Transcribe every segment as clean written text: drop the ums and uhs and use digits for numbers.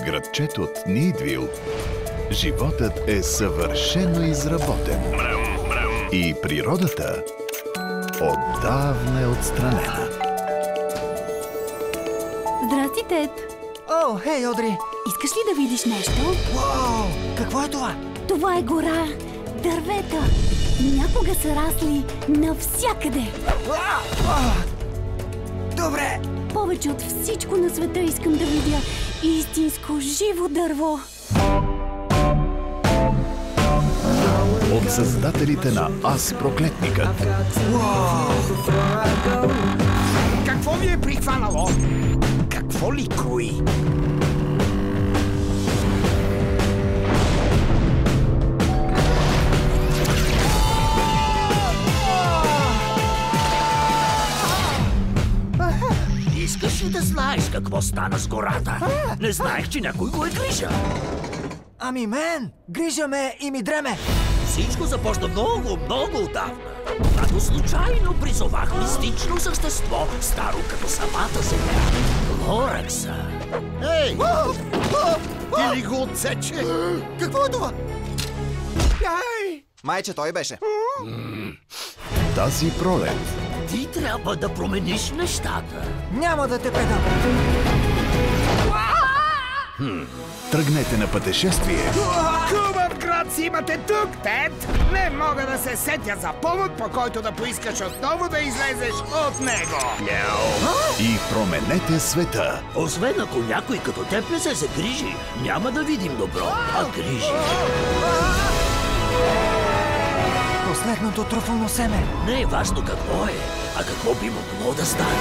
В градчето от Нидвил животът е съвършено изработен и природата отдавна е отстранена. Здрасти, Тед. О, хей, Одри! Искаш ли да видиш нещо? Уау! Какво е това? Това е гора. Дървета. Някога са расли навсякъде. Добре! Повече от всичко на света искам да видя истинско живо дърво. От създателите на Аз проклетникът. Какво ви е прихванало? Какво ли круи? Искаш ли да знаеш какво стана с гората? Не знаех, че някой го е грижа. Ами мен! Грижа ме и ми дреме! Всичко започна много, много отдавна. Когато случайно призовах мистично същество, старо като самата земя. Лоракса. Ей! Ти ли го отсече? Какво е това? Ай! Майче, той беше. Тази пролет Ти трябва да промениш нещата. Няма да те предам! тръгнете на пътешествие Хубав град си имате тук, Тед! Не мога да се сетя за повод, по който да поискаш отново да излезеш от него. и променете света. Освен ако някой като теб не се загрижи, няма да видим добро, а грижи. Последното труфано семе! Не е важно какво е, а какво би могло да стане.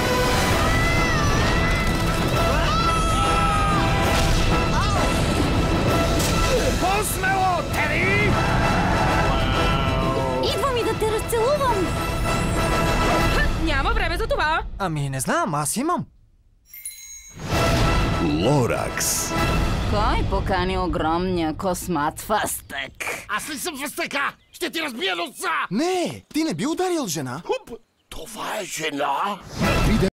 По-смело, Тери! Идвам и да те разцелувам. Няма време за това! Ами не знам, аз имам. Лоракс. Кой покани огромния космат фастък? Аз ли съм въстъка? Ще ти разбия носа! Не, ти не би ударил жена? Това е жена? На 3D